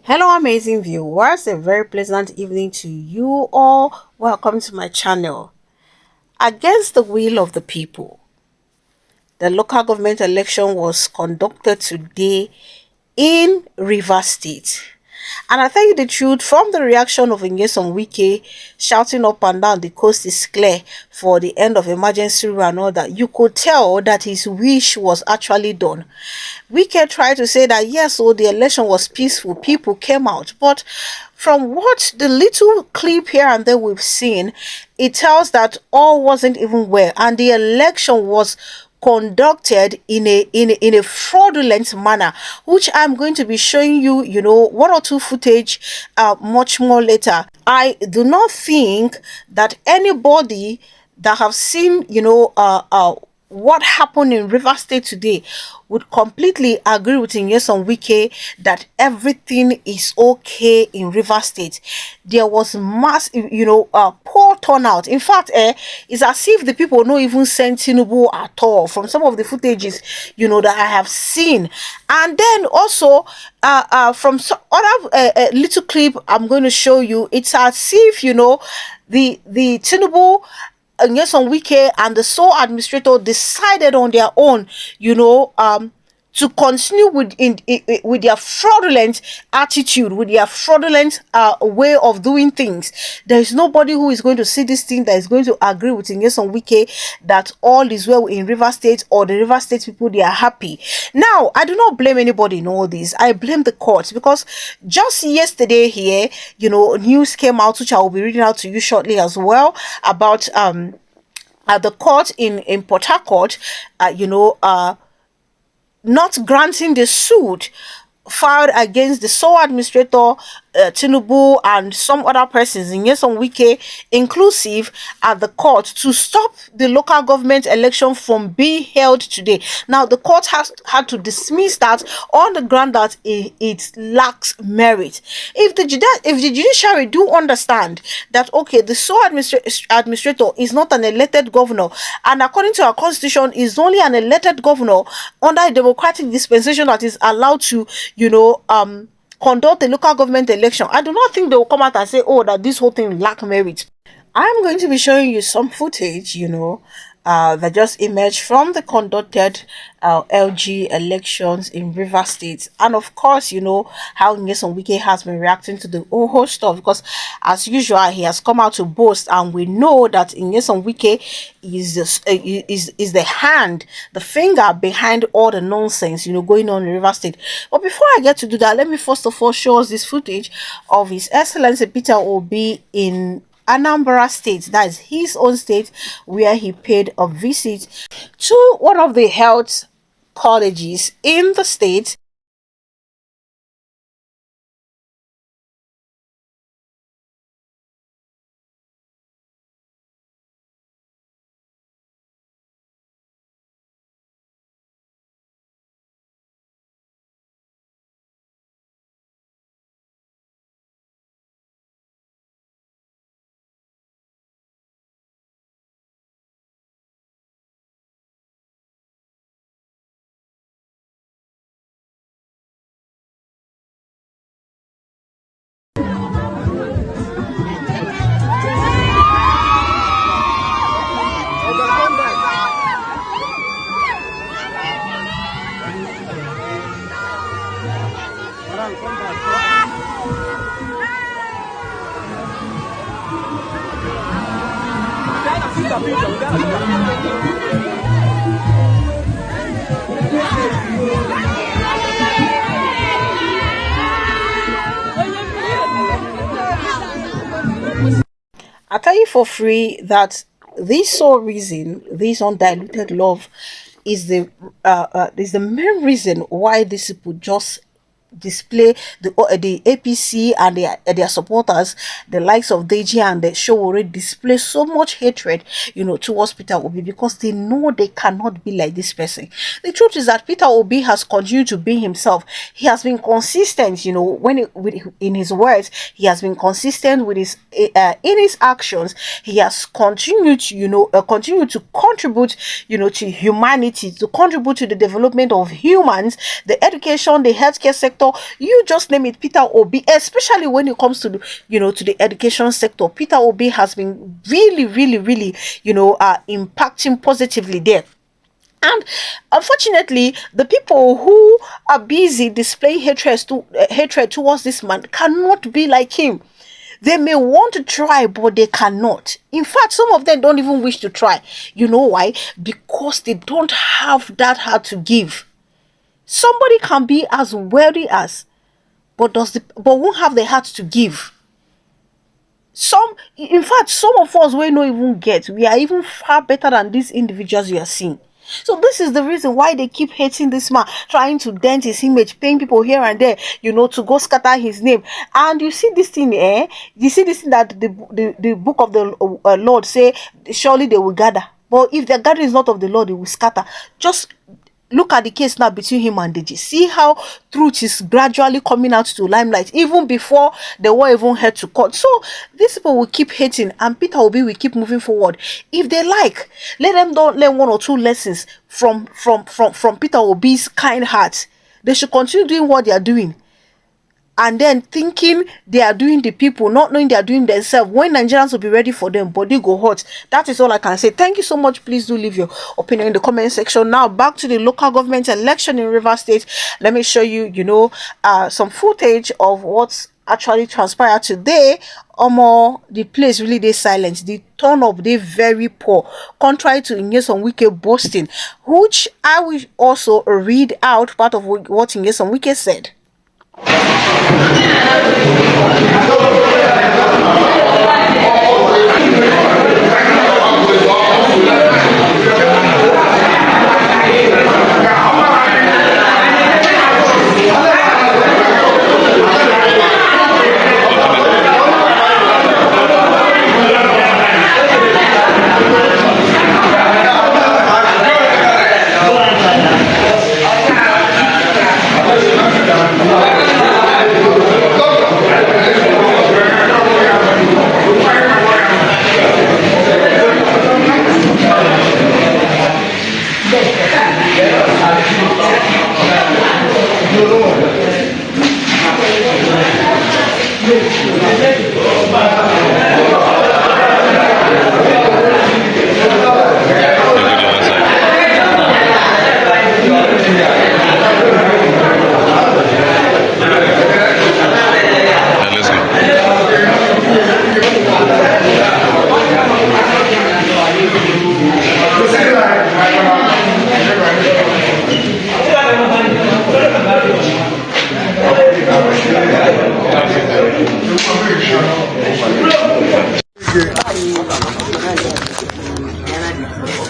Hello, amazing viewers. A very pleasant evening to you all. Welcome to my channel. Against the will of the people, the local government election was conducted today in Rivers State. And I tell you the truth, from the reaction of Nyesom Wike shouting up and down the coast is clear for the end of emergency rule and all that, you could tell that his wish was actually done. Wike tried to say that yes, so the election was peaceful, people came out, but from what the little clip here and there we've seen, it tells that all wasn't even well, and the election was conducted in a fraudulent manner, which I'm going to be showing you, one or two footage much more later. I do not think that anybody that have seen what happened in River State today would completely agree with Nyesom Wike that everything is okay in River State. There was mass, poor turnout. In fact, it's as if the people not even sent Tinubu at all from some of the footages, that I have seen. And then also, from some other little clip I'm going to show you, it's as if, the Tinubu Nyesom Wike and the sole administrator decided on their own, to continue with their fraudulent attitude, with their fraudulent way of doing things. There is nobody who is going to see this thing that is going to agree with Nyesom Wike that all is well in River State, or the River State people, they are happy. Now, I do not blame anybody in all this. I blame the courts, because just yesterday here, news came out, which I will be reading out to you shortly as well, about at the court in Port Harcourt, not granting the suit filed against the sole administrator, Tinubu, and some other persons in Nyesom Wike inclusive, at the court to stop the local government election from being held today. Now, the court has had to dismiss that on the ground that it lacks merit. If the judiciary do understand that, okay, the sole administrator is not an elected governor, and according to our constitution is only an elected governor under a democratic dispensation that is allowed to conduct a local government election, I do not think they will come out and say, oh, that this whole thing lack merit. I'm going to be showing you some footage, that just emerged from the conducted LG elections in River State. And of course, how Nyesom Wike has been reacting to the whole stuff, because as usual, he has come out to boast, and we know that Nyesom Wike is the hand, the finger behind all the nonsense, going on in River State. But before I get to do that, let me first of all show us this footage of His Excellency Peter Obi in Anambra State. That is his own state, where he paid a visit to one of the health colleges in the state. I tell you for free that this sole reason, this undiluted love, is the main reason why these people just display the APC and their supporters, the likes of Deji and the Showore, display so much hatred, towards Peter Obi, because they know they cannot be like this person. The truth is that Peter Obi has continued to be himself. He has been consistent, in his words. He has been consistent with his in his actions. He has continued, continue to contribute, to humanity, to contribute to the development of humans, the education, the healthcare sector, sector, you just name it, Peter Obi, especially when it comes to the, to the education sector. Peter Obi has been really, really, really, impacting positively there. And unfortunately, the people who are busy displaying hatred towards this man cannot be like him. They may want to try, but they cannot. In fact, some of them don't even wish to try. You know why? Because they don't have that heart to give. Somebody can be as wealthy as, but won't have the heart to give. In fact, some of us will not even get. We are even far better than these individuals you are seeing. So this is the reason why they keep hating this man, trying to dent his image, paying people here and there, to go scatter his name. And you see this thing, You see this thing that the book of the Lord say, surely they will gather. But if their gathering is not of the Lord, they will scatter. Just look at the case now between him and Deji. See how truth is gradually coming out to limelight, even before they were even head to court. So these people will keep hating, and Peter Obi will keep moving forward. If they like, let them don't learn one or two lessons from Peter Obi's kind heart. They should continue doing what they are doing, and then thinking they are doing the people, not knowing they are doing themselves. When Nigerians will be ready for them, body go hot. That is all I can say. Thank you so much. Please do leave your opinion in the comment section. Now back to the local government election in Rivers State. Let me show you, some footage of what's actually transpired today. The place really they silent. The turn up they very poor, contrary to Nyesom Wike boasting, which I will also read out part of what Nyesom Wike said.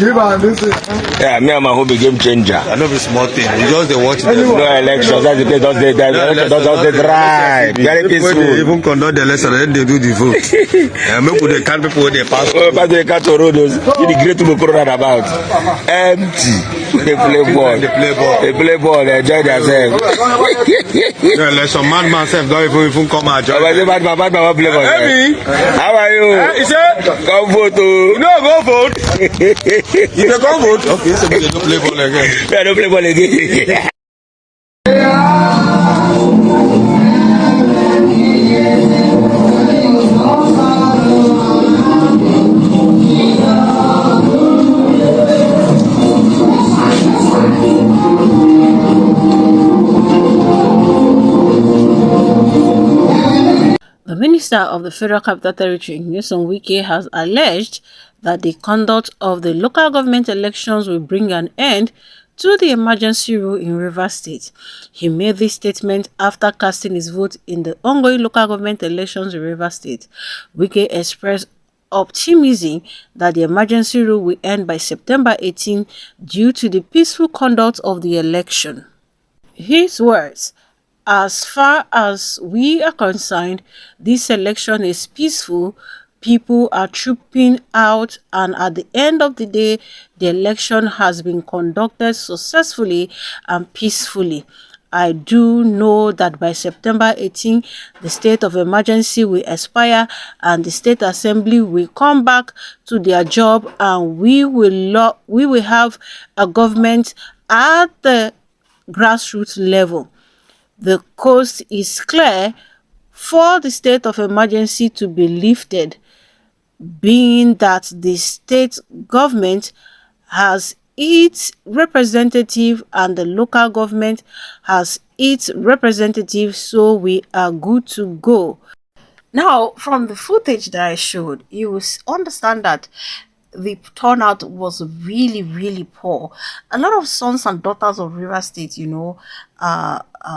Yeah, me and my home game changer. I know it's small thing. You just they watch no elections. That's the case. Does they drive? Very peaceful. They even conduct the election, then they do the vote. Make they count people they pass. Pass the count to road. You the great to go about empty. They play ball. They play ball. They enjoy themselves. Yeah, like some madman self don't even come out. Madman play ball. How are you? He said, come vote. No, go vote. You can come vote. Okay, so they don't play ball again. They don't play ball again. The Minister of the Federal Capital Territory, Nyesom Wike, has alleged that the conduct of the local government elections will bring an end to the emergency rule in Rivers State. He made this statement after casting his vote in the ongoing local government elections in Rivers State. Wike expressed optimism that the emergency rule will end by September 18 due to the peaceful conduct of the election. His words: "As far as we are concerned, this election is peaceful. People are trooping out, and at the end of the day, the election has been conducted successfully and peacefully. I do know that by September 18, the state of emergency will expire and the state assembly will come back to their job, and we will have a government at the grassroots level. the coast is clear for the state of emergency to be lifted, being that the state government has its representative and the local government has its representative, so we are good to go. Now, from the footage that I showed, you will understand that the turnout was really, really poor. A lot of sons and daughters of River State,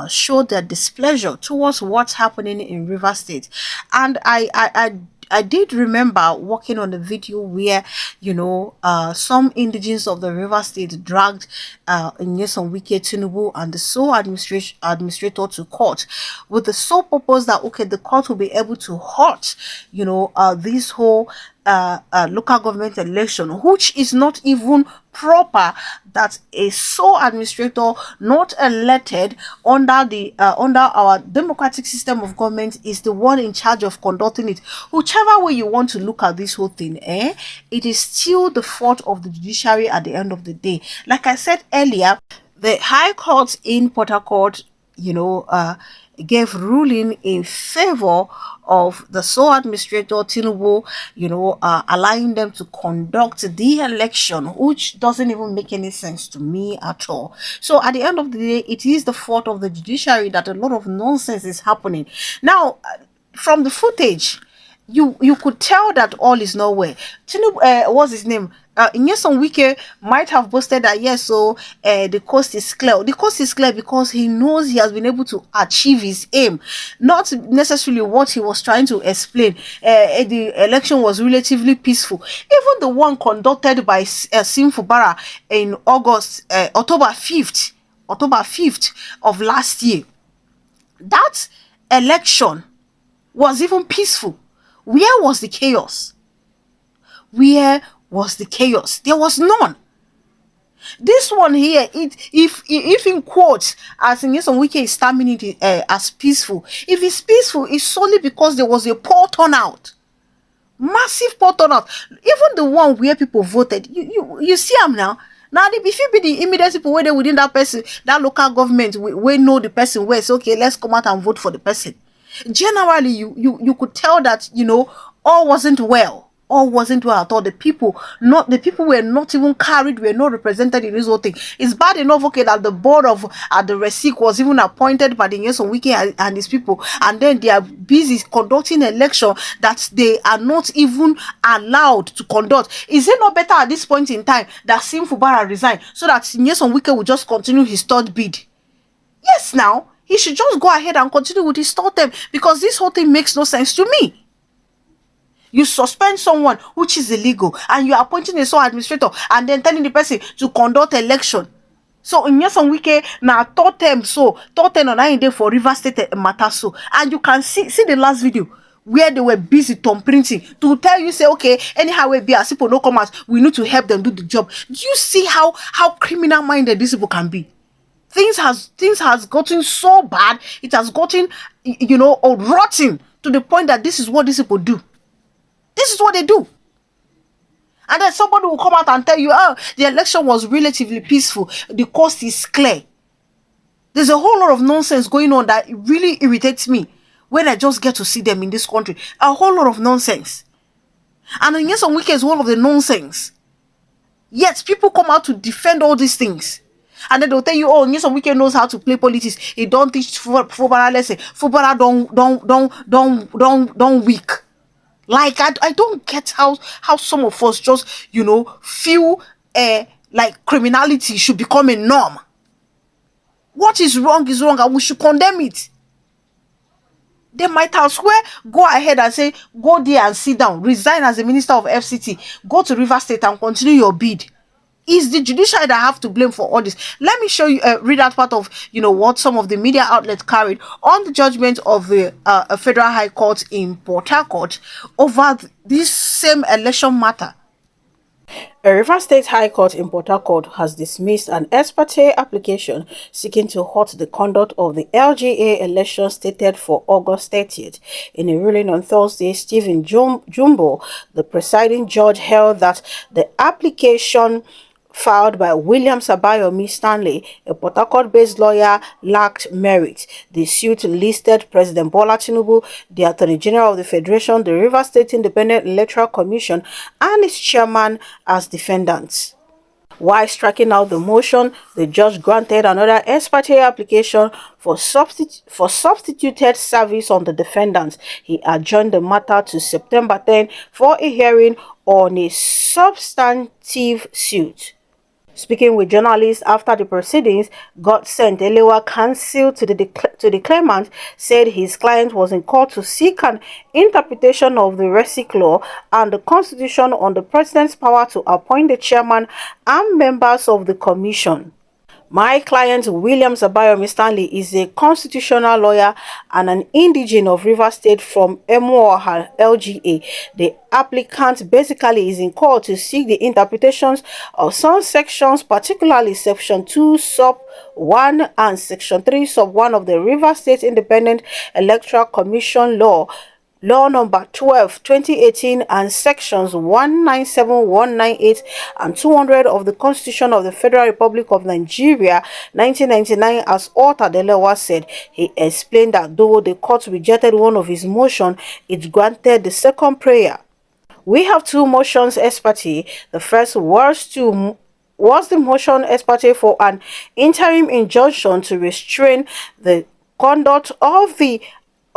showed their displeasure towards what's happening in River State. And I did remember working on a video where, some indigenes of the River State dragged Nyesom Wike Tinubu and the sole administrator to court with the sole purpose that, okay, the court will be able to halt, this whole local government election, which is not even proper, that a sole administrator not elected under our democratic system of government is the one in charge of conducting it. Whichever way you want to look at this whole thing, it is still the fault of the judiciary at the end of the day. Like I said earlier, the High Court in Port Harcourt, gave ruling in favor of the sole administrator Tinubu, allowing them to conduct the election, which doesn't even make any sense to me at all. So at the end of the day, it is the fault of the judiciary that a lot of nonsense is happening. Now, from the footage, you could tell that all is not well. Tinubu, what's his name? Nyesom Wike might have boasted that yes, so the coast is clear. The coast is clear because he knows he has been able to achieve his aim, not necessarily what he was trying to explain. The election was relatively peaceful. Even the one conducted by Sim Fubara in October 5th of last year, that election was even peaceful. Where was the chaos? Where was the chaos? There was none. This one here, if in quotes, as in some Wike is terming it as peaceful. If it's peaceful, it's solely because there was a poor turnout. Massive poor turnout. Even the one where people voted, you see them now. Now, if you be the immediate people where they within that person, that local government, we know the person where it's okay, let's come out and vote for the person. Generally, you could tell that, all wasn't well. All wasn't well at all. The people were not even carried, were not represented in this whole thing. It's bad enough, okay, that the board of the RESIC was even appointed by the Nyesom Wike and his people, and then they are busy conducting election that they are not even allowed to conduct. Is it not better at this point in time that Sim Fubara resign so that Nyesom Wike will just continue his third bid? Yes, now he should just go ahead and continue with his third term, because this whole thing makes no sense to me. You suspend someone which is illegal, and you are appointing a sole administrator and then telling the person to conduct election. So in Nyesom Wike now third term on 9 day for River State matter. So, and you can see the last video where they were busy thumb printing to tell you, say, okay, anyhow we be as people no come out, we need to help them do the job. Do you see how criminal minded these people can be? Things has gotten so bad, it has gotten rotten to the point that this is what these people do. This is what they do. And then somebody will come out and tell you, oh, the election was relatively peaceful, the coast is clear. There's a whole lot of nonsense going on that really irritates me when I just get to see them in this country. A whole lot of nonsense. And then Nyesom Wike is one of the nonsense. Yet people come out to defend all these things. And then they'll tell you, oh, Nyesom Wike knows how to play politics. He don't teach Fubara lesson. Fubara don't weak. Like, I don't get how some of us just, feel like criminality should become a norm. What is wrong is wrong, and we should condemn it. They might as well go ahead and say, go there and sit down, resign as a minister of FCT, go to River State and continue your bid. It's the judiciary that have to blame for all this. Let me show you, read out part of, what some of the media outlets carried on the judgment of the Federal High Court in Port Harcourt over this same election matter. A River State High Court in Port Harcourt has dismissed an ex parte application seeking to halt the conduct of the LGA election stated for August 30th. In a ruling on Thursday, Stephen Jumbo, the presiding judge, held that the application filed by William Sabayomi Stanley, a Port Harcourt-based lawyer, lacked merit. The suit listed President Bola Tinubu, the Attorney General of the Federation, the Rivers State Independent Electoral Commission, and its chairman as defendants. While striking out the motion, the judge granted another ex parte application for substituted service on the defendants. He adjourned the matter to September 10 for a hearing on a substantive suit. Speaking with journalists after the proceedings, Godsend Elewa, counsel to the claimant, said his client was in court to seek an interpretation of the RESIC law and the Constitution on the president's power to appoint the chairman and members of the commission. My client, William Sabayomi Stanley, is a constitutional lawyer and an indigene of Rivers State from Emuoha, LGA. The applicant basically is in court to seek the interpretations of some sections, particularly Section 2 Sub 1 and Section 3 Sub 1 of the Rivers State Independent Electoral Commission Law number 12, 2018, and sections 197, 198, and 200 of the Constitution of the Federal Republic of Nigeria, 1999, as altered, Elewa said. He explained that though the court rejected one of his motions, it granted the second prayer. We have two motions ex parte. The first was the motion ex parte for an interim injunction to restrain the conduct of the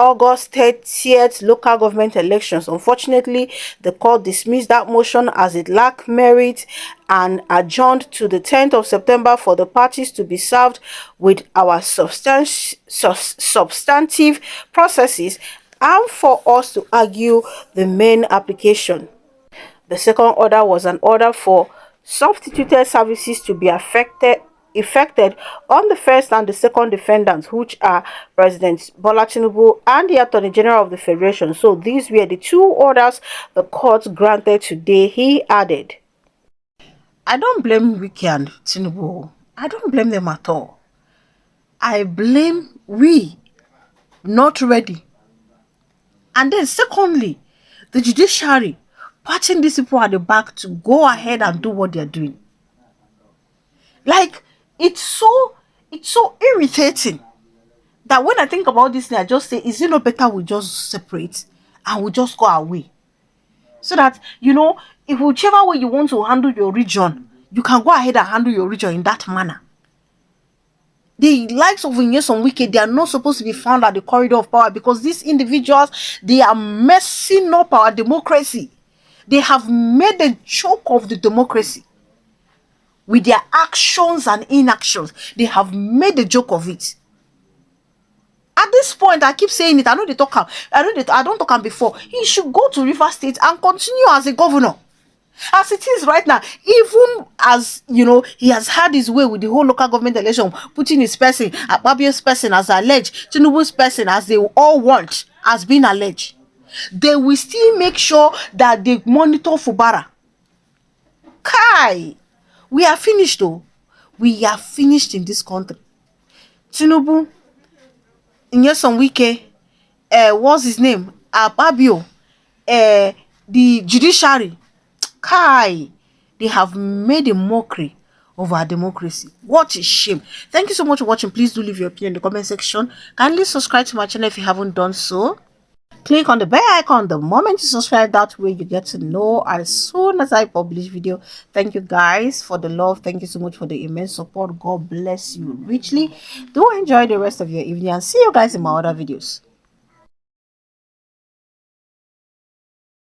August 30th local government elections. Unfortunately, the court dismissed that motion as it lacked merit and adjourned to the 10th of September for the parties to be served with our substantive processes and for us to argue the main application. The second order was an order for substituted services to be effected on the first and the second defendants, which are President Bola Tinubu and the Attorney General of the Federation. So these were the two orders the court granted today, he added. I don't blame Wike and Tinubu. I don't blame them at all. I blame we not ready. And then secondly, the judiciary patting these people at the back to go ahead and do what they're doing. Like, it's so irritating that when I think about this thing, I just say, is it not better we just separate and we just go away? So that, if whichever way you want to handle your region, you can go ahead and handle your region in that manner. The likes of Nyesom Wike, they are not supposed to be found at the corridor of power because these individuals, they are messing up our democracy. They have made a joke of the democracy. With their actions and inactions, they have made a joke of it. At this point, I keep saying it. I know they talk. I don't talk before. He should go to Rivers State and continue as a governor, as it is right now. Even as he has had his way with the whole local government election, putting his person, Ababio's person as alleged, Tinubu's person as they all want, as being alleged. They will still make sure that they monitor Fubara. Kai. We are finished though. We are finished in this country. Tinubu, Nyesom Wike, what's his name? Ababio, the judiciary. Kai, they have made a mockery of our democracy. What a shame. Thank you so much for watching. Please do leave your opinion in the comment section. Kindly subscribe to my channel if you haven't done so. Click on the bell icon the moment you subscribe. That way you get to know as soon as I publish video. Thank you guys for the love. Thank you so much for the immense support. God bless you richly. Do enjoy the rest of your evening and see you guys in my other videos.